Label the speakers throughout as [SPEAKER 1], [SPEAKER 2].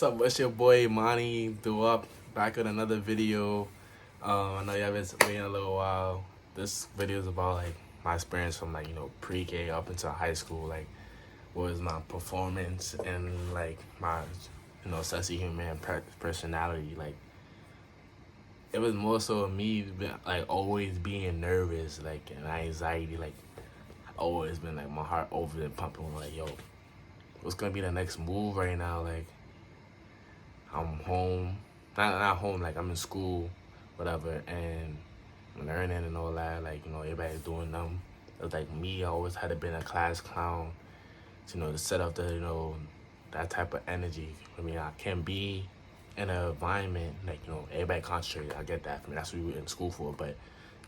[SPEAKER 1] What's up? It's your boy Monty Do Up back with another video. I know y'all been waiting a little while. This video is about like my experience from like pre-K up into high school. Like, what was my performance and like my sense of humor and personality. Like, it was more so me like always being nervous, like and anxiety. Like, always been like my heart over and pumping. Like, yo, what's gonna be the next move right now? Like, I'm home, not home, like I'm in school, whatever, and I'm learning and all that. Like, everybody's doing them. It was like me, I always had to be a class clown, to set up the, that type of energy. I mean, I can be in an environment, like, everybody concentrated. I get that. I mean, that's what we were in school for. But,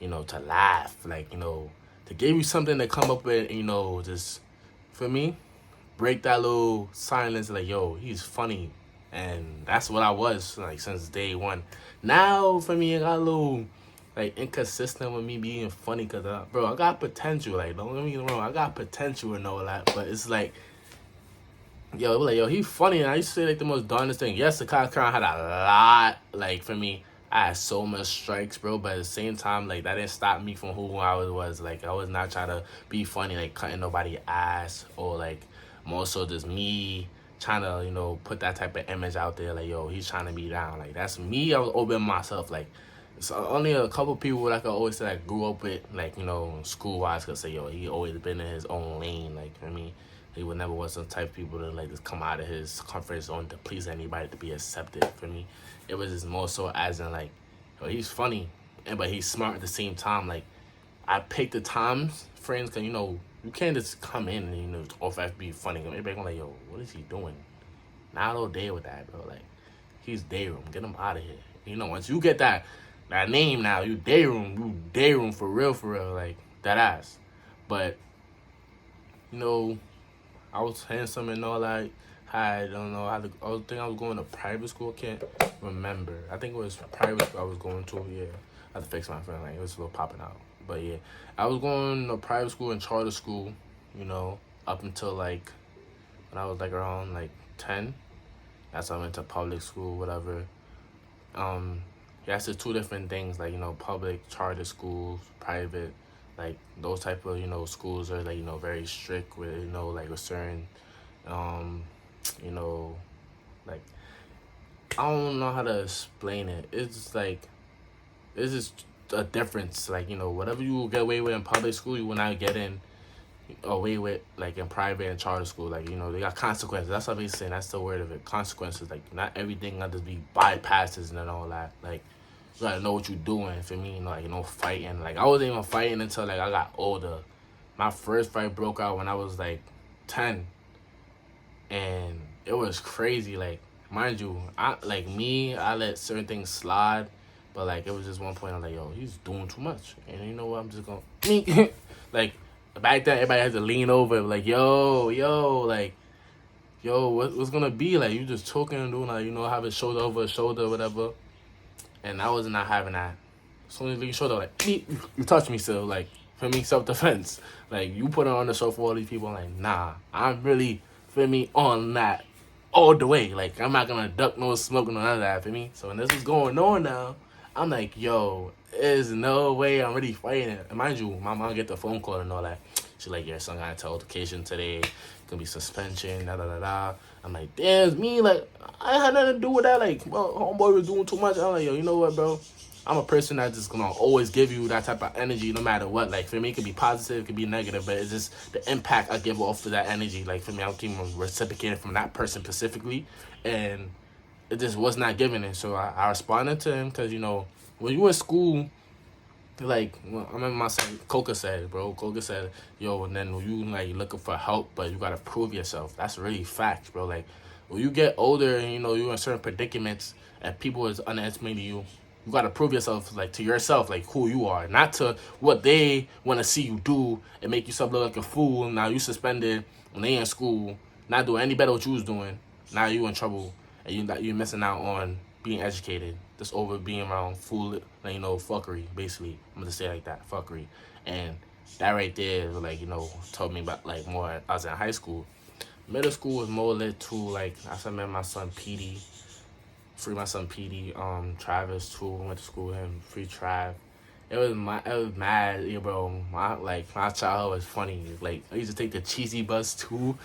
[SPEAKER 1] to laugh, like, to give you something to come up with, just, for me, break that little silence, like, yo, he's funny. And that's what I was, like, since day one. Now, for me, it got a little, like, inconsistent with me being funny. Because, bro, I got potential. Like, don't get me wrong. I got potential and all that. But it's like, yo, he funny. And I used to say, like, the most darndest thing. Yes, the Cock Crown had a lot, like, for me. I had so much strikes, bro. But at the same time, like, that didn't stop me from who I was. Like, I was not trying to be funny, like, cutting nobody's ass. Or, like, more so just me trying to, put that type of image out there, like, yo, he's trying to be down. Like, that's me. I was open myself. Like, it's only a couple people that I could always say I grew up with, like, school-wise, could say, yo, he always been in his own lane. Like, for me, he would never was some type of people to, like, just come out of his comfort zone to please anybody, to be accepted. For me, it was just more so as in, like, yo, he's funny, but he's smart at the same time. Like, I picked the times, friends, because, you can't just come in and, off have to be funny. Everybody gonna like, yo, what is he doing? Not all day with that, bro. Like, he's Dayroom. Get him out of here. Once you get that name now, you Dayroom for real, like, that ass. But, I was handsome and all that. I don't know. I think I was going to private school. Can't remember. I think it was private school I was going to. Yeah, I had to fix my friend. Like, it was a little popping out. But yeah, I was going to private school and charter school. Up until like when I was like around like 10. That's when I went to public school, whatever. Yeah, it's just two different things. Like, public charter schools, private. Like, those type of schools are like very strict with like a certain like, I don't know how to explain it. It's like, it's just a difference. Like, whatever you get away with in public school, you will not get in away with like in private and charter school. Like, they got consequences. That's what I'm saying. That's the word of it. Consequences. Like, not everything got to be bypasses and all that. Like, you gotta know what you're doing. For me, like, fighting. Like, I wasn't even fighting until like I got older. My first fight broke out when I was like 10. And it was crazy. Like, mind you, I let certain things slide, but like, it was just one point I'm like, yo, he's doing too much. And you know what, I'm just gonna like, back then everybody had to lean over, like, yo, like, yo, what's gonna be? Like, you just choking and doing like, have it shoulder over shoulder, whatever. And I was not having that. As soon as you shoulder, like, you touch me still. Like, for me, self-defense. Like, you put it on the show for all these people. I'm like, nah, I'm really, for me, on that all the way. Like, I'm not gonna duck no smoke, none of that, for me. So when this is going on now, I'm like, yo, there's no way I'm really fighting it. And mind you, my mom get the phone call and all that. She's like, your son got to altercation today. Gonna be suspension, da. I'm like, damn, it's me. Like, I had nothing to do with that. Like, well, homeboy was doing too much. I'm like, yo, you know what, bro? I'm a person that's just gonna always give you that type of energy no matter what. Like, for me, it could be positive, it could be negative, but it's just the impact I give off of that energy. Like, for me, I'm keeping reciprocating from that person specifically, and it just was not giving it. So I responded to him because, when you in school, like, I remember my son, Coca said, yo, and then when you, like, looking for help, but you gotta prove yourself. That's really facts, bro. Like, when you get older and, you're in certain predicaments and people is underestimating you, you gotta prove yourself, like, to yourself, like, who you are. Not to what they want to see you do and make yourself look like a fool. Now you suspended when they in school, not doing any better what you was doing. Now you in trouble and you're missing out on being educated. Just over being around fool, like, fuckery, basically. I'm gonna say it like that, fuckery. And that right there, like, told me about, like, more. I was in high school. Middle school was more lit too. Like I met my son PD. Free my son PD. Travis too. Went to school with him. Free Trav. It was mad, yeah, bro. My childhood was funny. Like I used to take the cheesy bus too.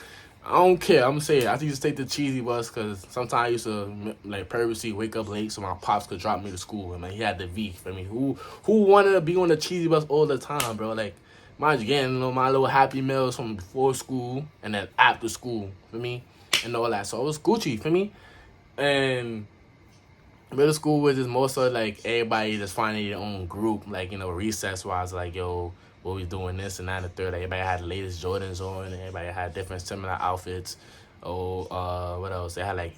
[SPEAKER 1] I don't care. I'm saying I used to take the cheesy bus because sometimes I used to like purposely wake up late so my pops could drop me to school. And like he had the V. For me, who wanted to be on the cheesy bus all the time, bro? Like, mind you, getting my little Happy Meals from before school and then after school, for me, and all that. So it was Gucci for me, and middle school was just more so like everybody just finding their own group, like, recess wise, like, yo, what we doing this and that and the third. Like, everybody had the latest Jordans on, and everybody had different similar outfits. Oh, what else? They had like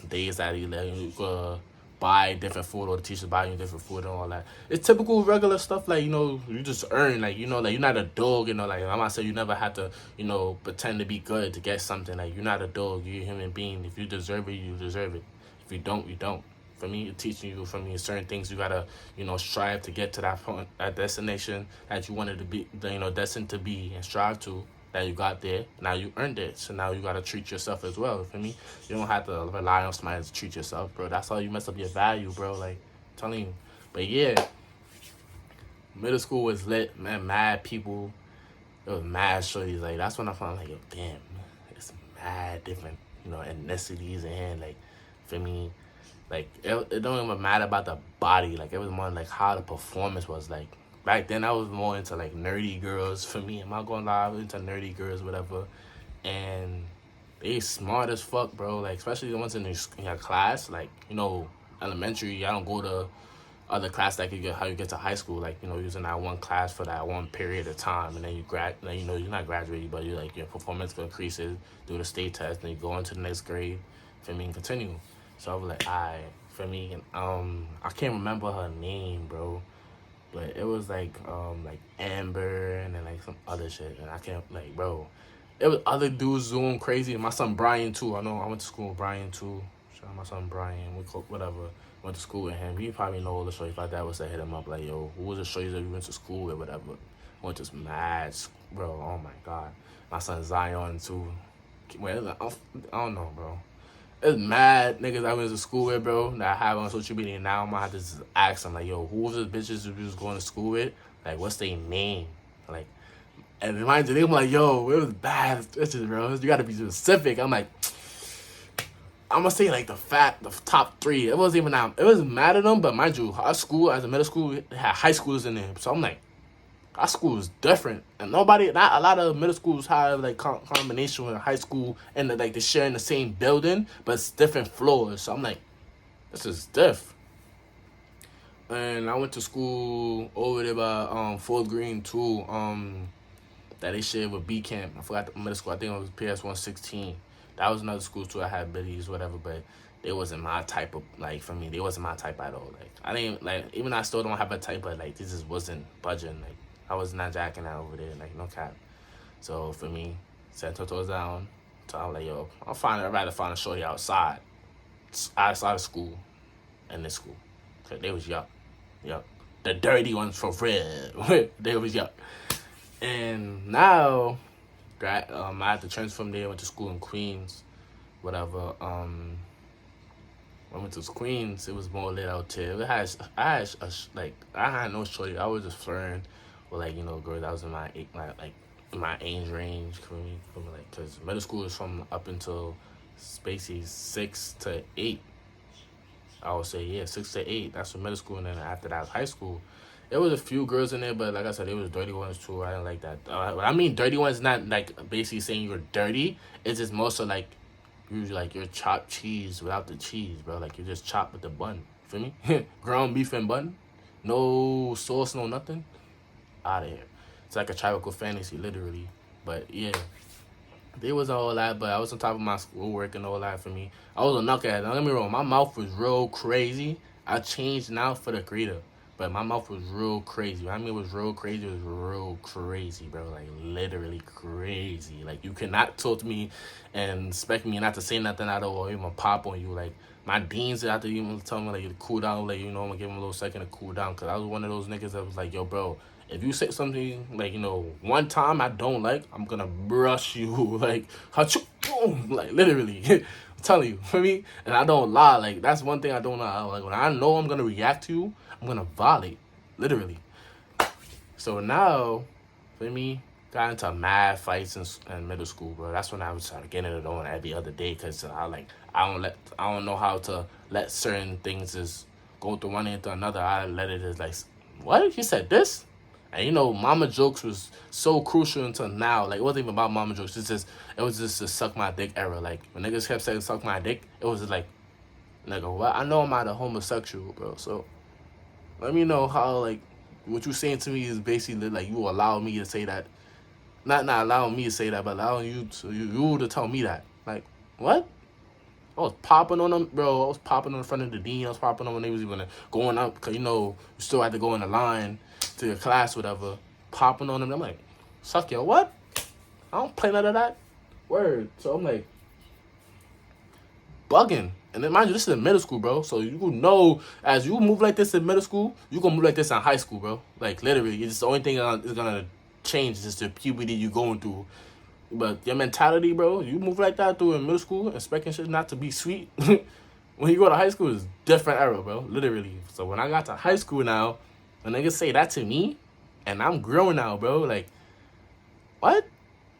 [SPEAKER 1] days that you could buy different food, or the teacher buy you different food and all that. It's typical regular stuff, like, you just earn, like, like you're not a dog, like I'm not saying you never have to, pretend to be good to get something. Like, you're not a dog, you're a human being. If you deserve it, you deserve it. If you don't, you don't. For me, it's teaching you, certain things you gotta, strive to get to that point, that destination that you wanted to be, destined to be and strive to. That you got there, now you earned it. So now you gotta treat yourself as well. For me, you don't have to rely on somebody to treat yourself, bro. That's how you mess up your value, bro. Like, I'm telling you. But yeah, middle school was lit, man. Mad people. It was mad shorties. Like, that's when I found like, yo, damn, it's mad different, ethnicities and like, for me. Like, it don't even matter about the body. Like, it was more like how the performance was. Like, back then I was more into like nerdy girls. For me, I'm not gonna lie, I was into nerdy girls, whatever. And they smart as fuck, bro. Like, especially the ones in your class. Like, elementary, I don't go to other class that how you get to high school. Like, using that one class for that one period of time, and then you're not graduating, but you like your performance increases, do the state test, and you go into the next grade. For me, and continue. So I was like, alright, for me, and I can't remember her name, bro, but it was like Amber and then like some other shit, and I can't, like, bro, it was other dudes doing crazy, and my son Brian too. I know I went to school with Brian too. Shout out my son Brian. Whatever. Went to school with him. He probably know all the shorties. My dad was to hit him up like, yo, who was the shorties that you went to school with, whatever. Went to mad, bro. Oh my god, my son Zion too. Wait, I don't know, bro. It's mad niggas I went to school with, bro, that I have on social media. Now I'm gonna have to just ask them, like, yo, who was the bitches you was going to school with? Like, what's their name? Like, and remind you, they were like, yo, it was bad bitches, bro. You gotta be specific. I'm like, I'm gonna say like the top three. It wasn't even that. It was mad at them, but mind you, our school, as a middle school, it had high schoolers in there. So I'm like, our school is different, and not a lot of middle schools have like combination with high school, and like they share in the same building, but it's different floors. So I'm like, this is diff. And I went to school over there by Fort Greene too. That they shared with B Camp. I forgot the middle school. I think it was PS 116. That was another school too. I had biddies, whatever, but they wasn't my type of, like, for me, they wasn't my type at all. Like, I didn't, like, even I still don't have a type, but like this just wasn't budging. Like, I was not jacking that over there, like, no cap. So for me, set toes down. So I was like, yo, I'd rather find a shorty outside of school, and this school. Cause they was yuck. The dirty ones for real. They was yuck. And now, I had to transfer from there. Went to school in Queens, whatever. I went to Queens. It was more lit out there. I had no shorty. I was just flirting with, like, girls that was in my age range. For me, like, cause middle school is from up until spacey 6 to 8. I would say, yeah, 6 to 8. That's for middle school, and then after that, high school. There was a few girls in there, but like I said, there was dirty ones too. I didn't like that. I mean, dirty ones, not like basically saying you're dirty. It's just more so like you're chopped cheese without the cheese, bro. Like, you're just chopped with the bun. Feel me? Ground beef and bun, no sauce, no nothing. Out of here. It's like a tropical fantasy, literally. But yeah, there was all that. But I was on top of my schoolwork and all that. For me, I was a knucklehead. Don't get me wrong. My mouth was real crazy. I changed now for the creator. But my mouth was real crazy. When I mean it was real crazy, it was real crazy, bro. Like, literally crazy. Like, you cannot talk to me and expect me not to say nothing at all, or even pop on you. Like, my deans had to even tell me, like, to cool down. Like, I'm going to give him a little second to cool down. Because I was one of those niggas that was like, yo, bro, If you say something like, you know, one time I don't like, I'm gonna brush you like, achoo, boom, like literally. I'm telling you, for me, and I don't lie. Like that's one thing I don't lie. Like when I know I'm gonna react to you, I'm gonna violate, literally. So now, for me, got into mad fights in middle school, bro. That's when I was trying to get into it on every other day, cause I don't know how to let certain things just go through one into another. I let it just like, what? He said this? And you know, mama jokes was so crucial until now. Like it wasn't even about mama jokes. It was just a suck my dick era. Like when niggas kept saying suck my dick, it was just like, nigga, what? I know I'm not a homosexual, bro. So let me know how like what you saying to me is basically like you allow me to say that. Not allowing me to say that, but allowing you to tell me that. Like, what? I was popping on them, bro. I was popping on in front of the dean. I was popping on when they was even going up, because, you know, you still had to go in the line to your class, whatever. Popping on them. I'm like, suck yo, what? I don't play none of that. Word. So I'm like, bugging. And then mind you, this is in middle school, bro. So you know, as you move like this in middle school, you gonna move like this in high school, bro. Like literally, it's the only thing is gonna change is just the puberty you going through. But your mentality, bro, you move like that through in middle school, expecting shit not to be sweet. When you go to high school, it's different era, bro. Literally. So when I got to high school now, when niggas say that to me, and I'm grown now, bro, like, what?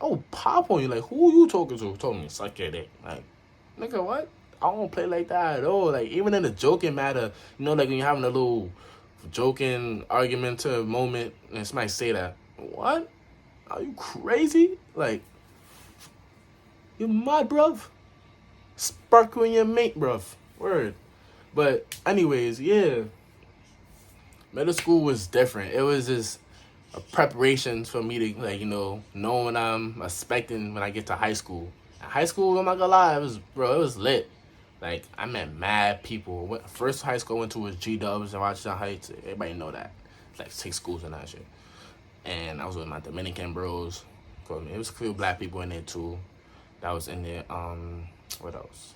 [SPEAKER 1] Oh, pop on you. Like, who you talking to? Told me, suck your dick. Like, nigga, what? I don't play like that at all. Like, even in the joking matter, you know, like when you're having a little joking, argumentative moment, and somebody say that, what? Are you crazy? Like, you mad, bruv? Sparkling your mate, bruv. Word. But, anyways, yeah. Middle school was different. It was just a preparation for me to, like, you know what I'm expecting when I get to high school. At high school, I'm not gonna lie, it was lit. Like, I met mad people. First high school I went to was G-Dubs in Washington Heights. Everybody know that. It's like 6 schools and that shit. And I was with my Dominican bros. It was a few black people in there too. That was in there. What else?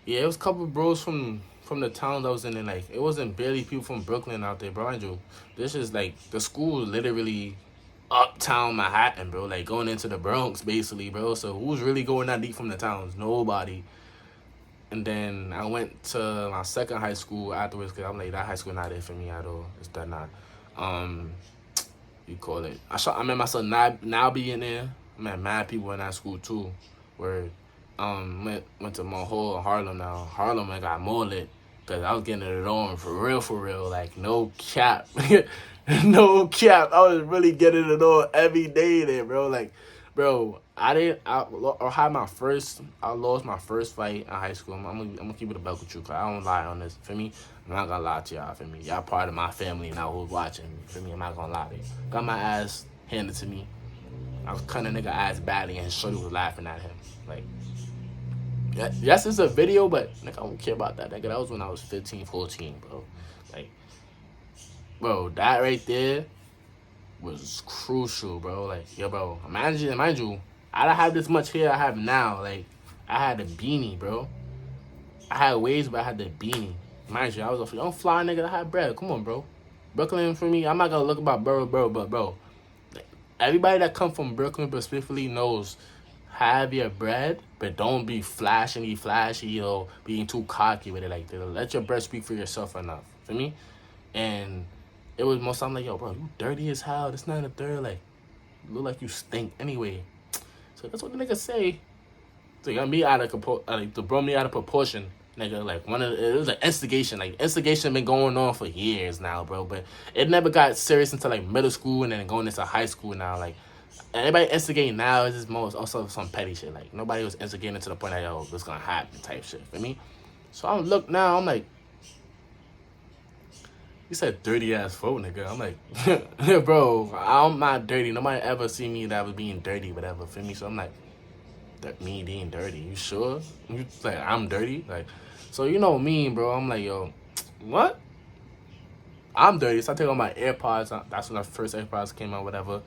[SPEAKER 1] Yeah, it was a couple of bros from the town that was in there. Like, it wasn't barely people from Brooklyn out there, bro. Mind you, this is like the school literally uptown Manhattan, bro. Like going into the Bronx, basically, bro. So who's really going that deep from the towns? Nobody. And then I went to my second high school afterwards, because I'm like, that high school not it for me at all. It's that not. You call it. I met myself now being there. I met mad people in that school too. Where went to my whole Harlem now. Harlem I got more lit, because I was getting it on for real. Like no cap. No cap. I was really getting it on every day there, bro. Like, bro, I lost my first fight in high school. I'm gonna keep it a buck with you, because I don't lie on this. For me, I'm not gonna lie to y'all. For me, y'all part of my family now who's watching. For me, I'm not gonna lie to you. Got my ass handed to me. I was cutting a nigga ass badly, and shorty was laughing at him. Like, yes, it's a video, but nigga, I don't care about that. Nigga, that was when I was 15, 14, bro. Like, bro, that right there was crucial, bro. Like, yo, bro, mind you, I don't have this much hair I have now. Like, I had a beanie, bro. I had waves, but I had the beanie. Mind you, I was a young fly nigga that had bread. Come on, bro. Brooklyn, for me, I'm not gonna look about bro, but bro, everybody that come from Brooklyn specifically knows, have your bread, but don't be flashy, or being too cocky with it. Like, let your bread speak for yourself enough. For me? And it was most time like, yo, bro, you dirty as hell. That's not a third. Like, you look like you stink anyway. So that's what the niggas say. So got me to bro me out of proportion, nigga. Like, it was an instigation. Like, instigation been going on for years now, bro. But it never got serious until like middle school, and then going into high school now. Like, anybody instigating now is just also some petty shit. Like, nobody was instigating to the point that, yo, this gonna happen type shit. For me, so I'm like, you said dirty ass folk, nigga. I'm like, bro, I'm not dirty. Nobody ever see me that was being dirty, whatever. For me, so I'm like, me being dirty. You sure? You like I'm dirty? Like, so you know me, bro. I'm like, yo, what? I'm dirty. So I take all my AirPods. That's when the first AirPods came out, whatever.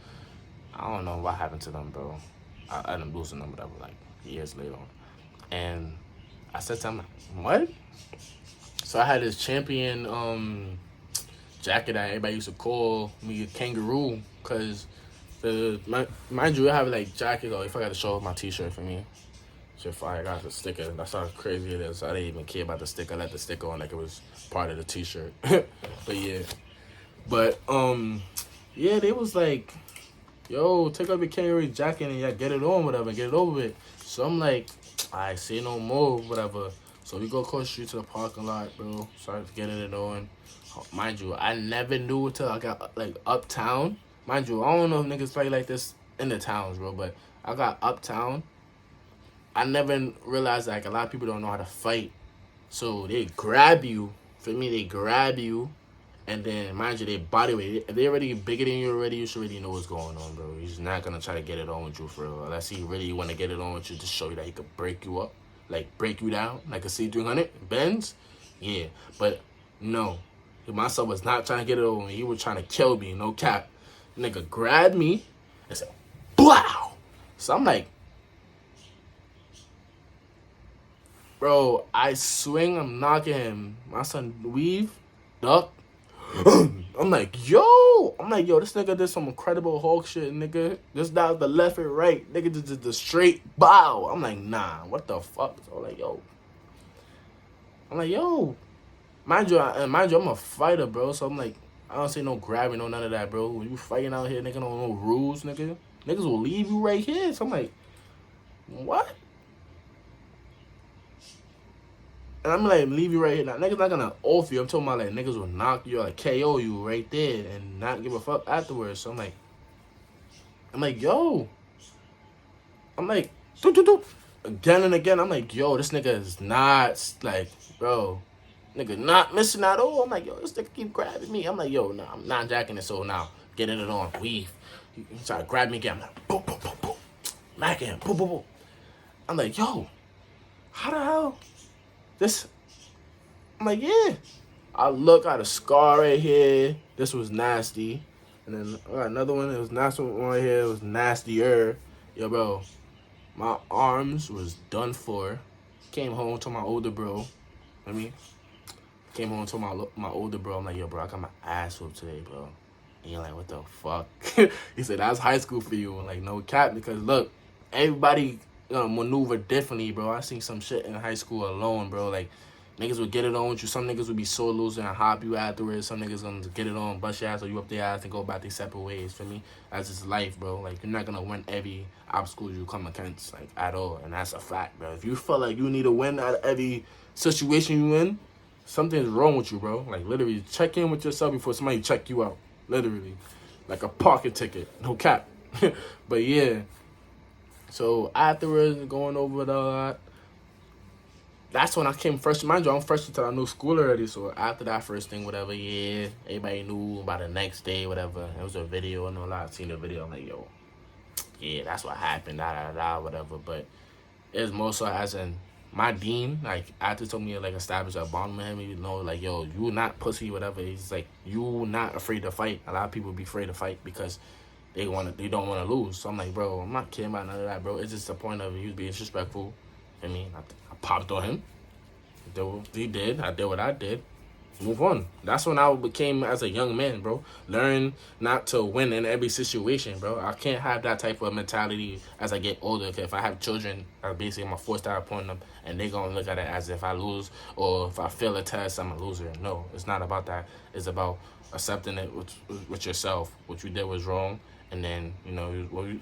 [SPEAKER 1] I don't know what happened to them, bro. I ended up losing them, whatever, like years later on. And I said to him, what? So I had this jacket that everybody used to call me a kangaroo, cause mind you, I have like jackets. Oh, if I got to show my T-shirt for me, shit fire. I got the sticker. That's how crazy it is. I didn't even care about the sticker. I let the sticker on like it was part of the T-shirt. But yeah, but yeah, they was like, yo, take off your kangaroo jacket and yeah, get it on, whatever, get it over with. So I'm like, I say no more, whatever. So we go across the street to the parking lot, bro. Start getting it on. Mind you, I never knew until I got like uptown. Mind you, I don't know if niggas play like this in the towns, bro, but I got uptown. I never realized like a lot of people don't know how to fight. So they grab you. For me, they grab you. And then, mind you, they body weight. If they already bigger than you already, you should already know what's going on, bro. He's not going to try to get it on with you for real. Unless he really want to get it on with you to show you that he could break you up. Like, break you down. Like a C300. Benz. Yeah. But, no. Myself was not trying to get it over. He was trying to kill me. No cap. Nigga grabbed me and said, "Wow." So I'm like, bro, I swing. I'm knocking him. My son weave. Duck. I'm like, yo, this nigga did some incredible Hulk shit, nigga. This down the left and right, nigga did the straight bow. I'm like, nah, what the fuck? So I'm like, yo, mind you, I'm a fighter, bro. So I'm like, I don't say no grabbing, no none of that, bro. When you fighting out here, nigga, don't know rules, nigga. Niggas will leave you right here. So I'm like, what? And I'm like, leave you right here. Now, niggas not gonna off you. I'm talking about like niggas will knock you, like KO you right there and not give a fuck afterwards. So I'm like, yo. I'm like, do. Again and again. I'm like, yo, this nigga is not, like, bro. Nigga not missing at all. I'm like, yo, this nigga keep grabbing me. I'm like, yo, nah, I'm not jacking it. So now, getting it on. Weave. He tried to grab me again. I'm like, boom, boom, boom, boom. Macking him. Boom, boom, boom. I'm like, yo, how the hell? This, I'm like, yeah. I look, I had a scar right here. This was nasty. And then I got another one. It was nasty one right here. It was nastier. Yo, bro, my arms was done for. Came home to my older bro. Came home to my older bro. I'm like, yo, bro, I got my ass whooped today, bro. And you're like, what the fuck? He said, that's high school for you. I'm like, no cap, because look, everybody maneuver differently, bro. I seen some shit in high school alone, bro. Like, niggas would get it on with you. Some niggas would be sore loser and hop you afterwards. Some niggas gonna get it on, bust your ass, or you up their ass and go back their separate ways. For me, that's just life, bro. Like, you're not gonna win every obstacle you come against, like, at all. And that's a fact, bro. If you feel like you need to win out of every situation you in, something's wrong with you, bro. Like, literally, check in with yourself before somebody check you out. Literally. Like a parking ticket. No cap. But yeah. So afterwards, going over that, that's when I came fresh. Mind you, I'm fresh into our new school already. So after that first thing, whatever, yeah, everybody knew about the next day, whatever. It was a video and all that. I seen the video. I'm like, yo, yeah, that's what happened, whatever. But it was more so as in my dean, like, after told me to, like, establish a bond with him, he know, like, yo, you not pussy, whatever. He's like, you not afraid to fight. A lot of people be afraid to fight because they don't want to lose. So I'm like, bro, I'm not kidding about none of that, bro. It's just the point of he was being disrespectful. I mean, I popped on him. He did. I did what I did. Move on. That's when I became as a young man, bro. Learn not to win in every situation, bro. I can't have that type of mentality as I get older. Cause if I have children, basically I'm gonna force that upon them, and they gonna look at it as if I lose or if I fail a test, I'm a loser. No, it's not about that. It's about accepting it with yourself. What you did was wrong, and then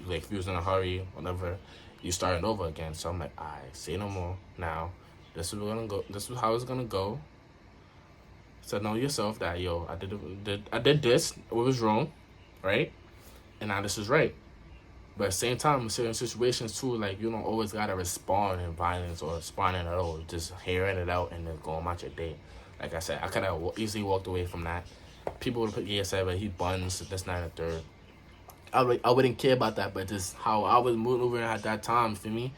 [SPEAKER 1] like if you was in a hurry, whatever, you starting over again. So I'm like, alright, say no more. Now, this is where we're gonna go. This is how it's gonna go. So know yourself that, yo, I did this, it was wrong, right? And now this is right. But at the same time, in certain situations too, like, you don't always gotta respond in violence or responding at all. Just hearing it out and then going about your day. Like I said, I could have easily walked away from that. People would put, said, but he buns, that's not a third. I wouldn't care about that, but just how I was moving at that time, for me,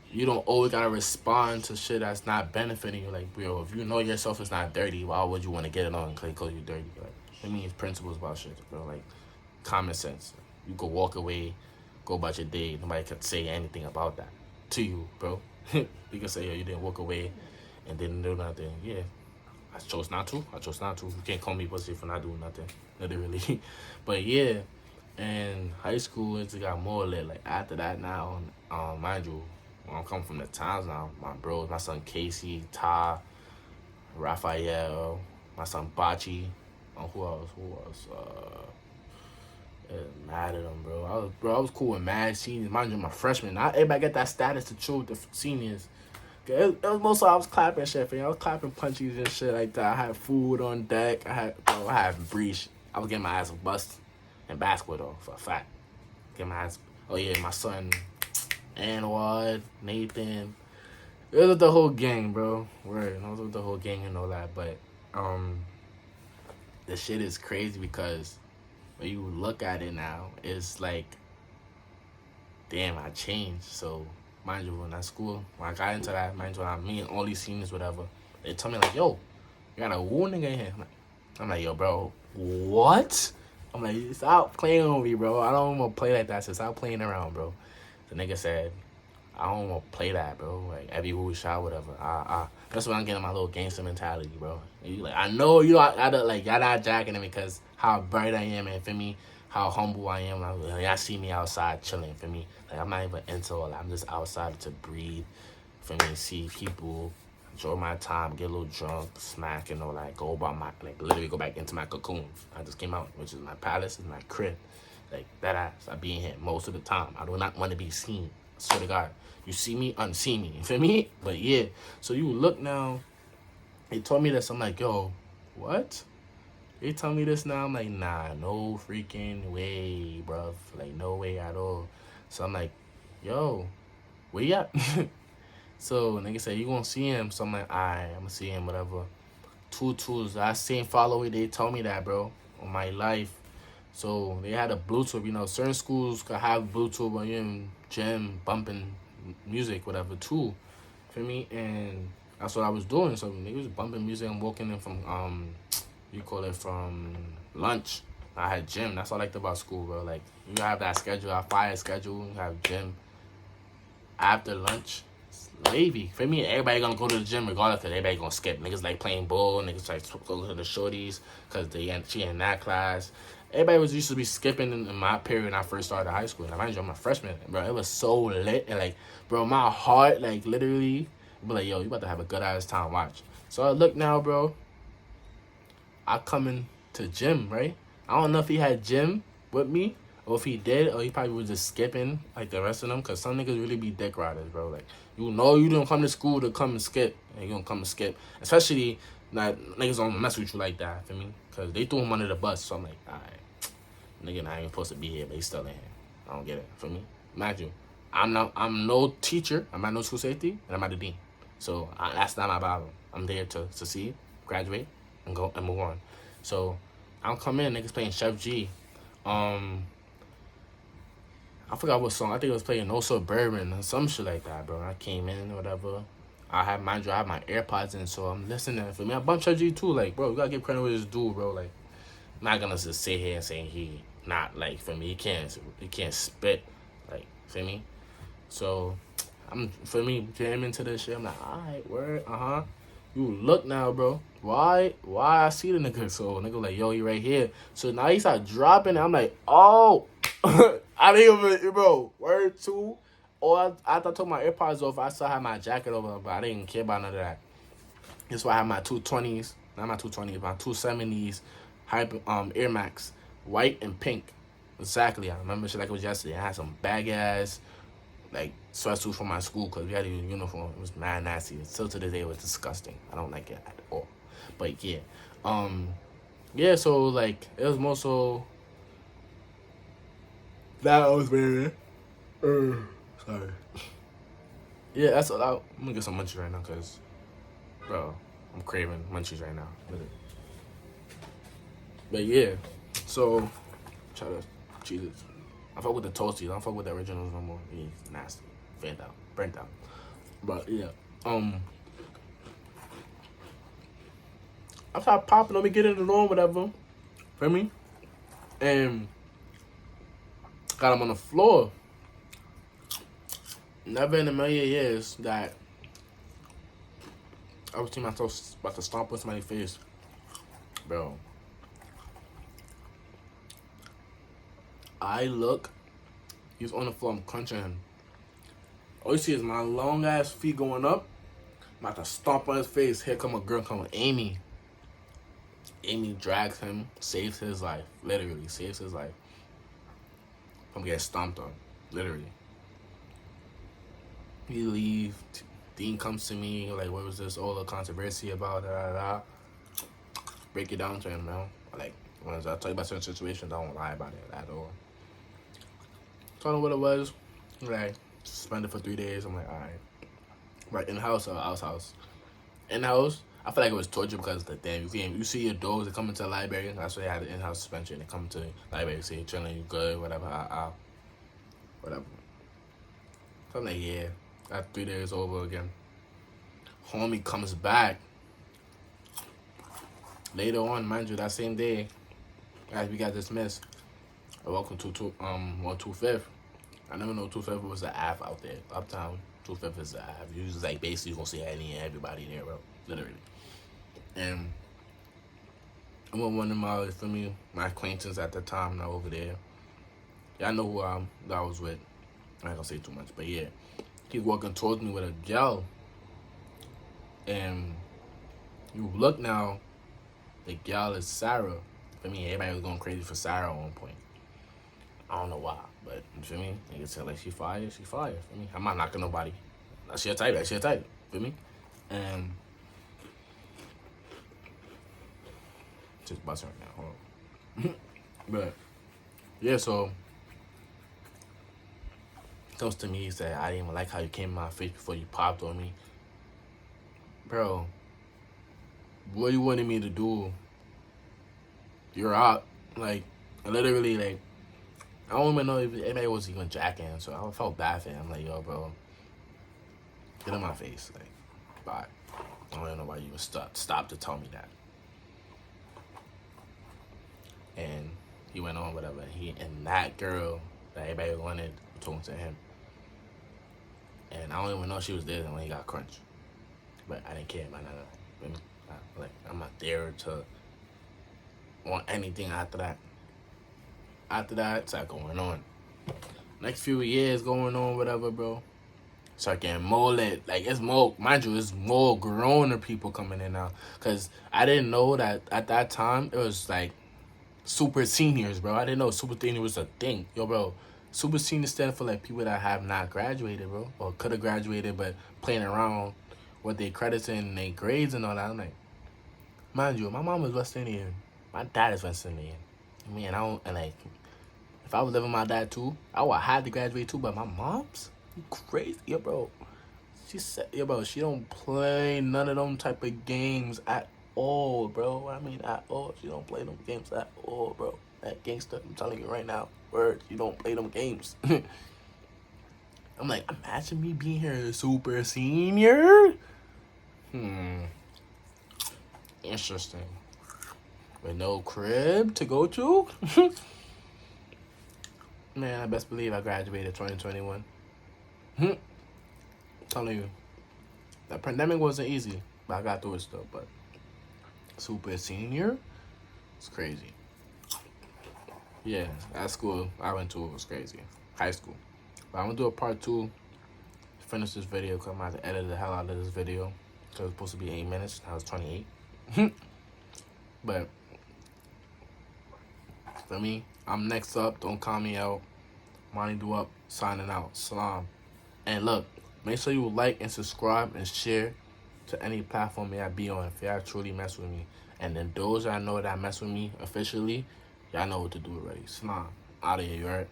[SPEAKER 1] you don't always gotta respond to shit that's not benefiting you. Like, bro, if you know yourself is not dirty, why would you want to get it on because you dirty? Like, it means principles about shit, bro. Like, common sense. You could walk away, go about your day. Nobody could say anything about that to you, bro. You can say, yo, you didn't walk away and didn't do nothing. Yeah, I chose not to. You can't call me pussy for not doing nothing, literally. But yeah, and high school it got more lit. Like after that now, mind you, when I'm coming from the towns now, my bros, my son Casey, Ty, Raphael, my son Bachi, who else? Mad at them, bro. I was cool with mad seniors. Mind you, my freshmen. Not everybody get that status to chill with the seniors. It was mostly I was clapping shit, I was clapping punchies and shit like that. I had food on deck. I had breach. I was getting my ass bust in basketball though, for a fact. Get my ass. Oh yeah, my son, Anwar, Nathan. It was the whole gang, bro. Word, it was the whole gang and all that. But the shit is crazy because when you look at it now, it's like, damn, I changed. So, mind you, when I school, when I got into that, mind you, when I meet all these seniors, whatever, they tell me like, yo, you got a woo nigga in here. I'm like, yo, bro, what? I'm like, stop playing with me, bro. I don't want to play like that. So stop playing around, bro. The nigga said, I don't want to play that, bro. Like, every who shot, whatever. That's when I'm getting my little gangster mentality, bro. And you like, I know you like, y'all not jacking it because how bright I am, and for me, how humble I am. Y'all see me outside chilling, for me. Like, I'm not even into all that. I'm just outside to breathe, for me, see people, enjoy my time, get a little drunk, smack, and all that. Go about my, like, literally go back into my cocoon. I just came out, which is my palace, is my crib. Like, that ass, I be in here most of the time. I do not want to be seen. I swear to God. You see me, unsee me. You feel me? But yeah. So you look now. They told me this. I'm like, yo, what? They tell me this now. I'm like, nah, no freaking way, bruv. Like, no way at all. So I'm like, yo, where you at? So nigga said, you gonna see him? So I'm like, alright, I'm gonna see him, whatever. Two tools. I seen follow it. They told me that, bro, on my life. So they had a Bluetooth. You know, certain schools could have Bluetooth when you're in gym, bumping music, whatever, too. For me, and that's what I was doing. So niggas was bumping music. I'm walking in from from lunch. I had gym. That's what I liked about school, bro. Like, you have that schedule, a fire schedule. You have gym after lunch. It's wavy. For me, everybody gonna go to the gym regardless, because everybody gonna skip. Niggas like playing ball. Niggas like go to the shorties because she in that class. Everybody was used to be skipping in my period when I first started high school. And I mind you, I'm a freshman, bro. It was so lit. And, like, bro, my heart, like, literally, be like, yo, you about to have a good-ass time. Watch. So I look now, bro. I come in to gym, right? I don't know if he had gym with me, or if he did, or he probably was just skipping like the rest of them, because some niggas really be dick riders, bro. Like, you know you don't come to school to come and skip, and you don't come and skip. Especially, not niggas don't mess with you like that, for me, because they threw him under the bus. So I'm like, alright, nigga not even supposed to be here, but he's still in here. I don't get it, for me. Imagine, I'm no teacher, I'm not no school safety, and I'm not the dean. So that's not my problem. I'm there to succeed, graduate, and go and move on. So I'll come in, niggas playing Chef G. I forgot what song. I think it was playing No Suburban or some shit like that, bro. I came in or whatever. I have my AirPods in, so I'm listening. For me, I bumped Chef G too. Like, bro, you gotta give credit with this dude, bro. Like, I'm not gonna just sit here and say he not, like, for me, he can't spit, like, for me. So for me, getting into this shit, I'm like, alright, word, You look now, bro. Why I see the nigga? So nigga like, yo, he right here. So now he start dropping. I'm like, oh, I didn't even, bro. Word two. Or after I took my AirPods off, I still had my jacket over, but I didn't care about none of that. That's why I have my 220s, not my 220s, my 270s, Air Max, white and pink. Exactly. I remember shit like it was yesterday. I had some bag ass, like, sweatsuits from my school, because we had a uniform. It was mad nasty. Still to this day, it was disgusting. I don't like it at all. But yeah. Yeah, so, like, it was more so that I was wearing. Sorry. Yeah, that's all. I'm gonna get some munchies right now, because, bro, I'm craving munchies right now. But yeah, so, try to cheese it. I fuck with the toasties. I don't fuck with the originals no more. It's nasty. Fanned out. Burnt out. But yeah. I start popping. Let me get in the room, whatever. Feel me? And got him on the floor. Never in a million years that I was seeing myself about to stomp on somebody's face. Bro. I look. He's on the floor. I'm crunching him. All you see is my long ass feet going up. I'm about to stomp on his face. Here come a girl coming. Amy. Amy drags him, saves his life. Literally, saves his life. From getting stomped on. Literally. He leaves. Dean comes to me, like, what was this all the controversy about? Break it down to him, man. Like, when I tell you about certain situations, I don't lie about it at all. Told him what it was. Like, suspended for 3 days. I'm like, alright. Right, in-house or outside? In-house, I feel like it was torture because the damn, you see your dogs that come into the library. That's why they had the in-house suspension. They come to the library, say, chilling, you good, whatever, whatever. So I'm like, yeah. That 3 days over again. Homie comes back. Later on, mind you, that same day, as we got dismissed, I welcome to 2/5. I never know 2/5 was the Ave out there. Uptown, 2/5 is the Ave. You just like basically gonna see any and everybody there, bro. Literally. And I'm with one of my acquaintances at the time, now over there. Y'all know who I was with. I ain't gonna say too much, but yeah. He's walking towards me with a gal. And you look now, the gal is Sarah. For me, everybody was going crazy for Sarah at one point. I don't know why, but you feel me? Niggas tell like she fire. For me, I'm not knocking nobody. She a type, feel me? And just busting right now, hold on. But yeah, so comes to me, he said, I didn't even like how you came in my face before you popped on me. Bro, what you wanted me to do? You're out. Like, literally, like, I don't even know if anybody was even jacking, so I felt bad for him. I'm like, yo, bro, get in my face. Like, bye. I don't even know why you even stop to tell me that. And he went on, whatever. And that girl that everybody wanted, talking to him. And I don't even know she was there when he got crunched. But I didn't care, man. I'm not there to want anything after that. After that, it's like going on. Next few years going on, whatever, bro. Start getting more lit. Like, it's more, mind you, it's more growner people coming in now. Because I didn't know that at that time, it was like super seniors, bro. I didn't know super senior was a thing. Yo, bro, super senior stand for like people that have not graduated, bro. Or could have graduated, but playing around with their credits and their grades and all that. I'm like, mind you, my mom was West Indian. My dad is West Indian. I mean, like, if I was living with my dad too, I would have to graduate too, but my mom's crazy, yo, bro. She said, yo, bro, she don't play none of them type of games at all, bro. I mean, at all. She don't play them games at all, bro. That gangster, I'm telling you right now, word, you don't play them games. I'm like, imagine me being here as super senior. Interesting. With no crib to go to? Man, I best believe I graduated 2021. Telling you. The pandemic wasn't easy, but I got through it still. But super senior? It's crazy. Yeah, that school I went to was crazy. High school. But I'm going to do a part 2 to finish this video because I'm going to edit the hell out of this video. So it was supposed to be 8 minutes. Now it's 28. But for me, I'm next up. Don't call me out. Monty Do Up, signing out. Salam. And look, make sure you like and subscribe and share to any platform that I be on if y'all truly mess with me. And then those I know that mess with me officially, y'all know what to do already. Salam. Out of here, you alright?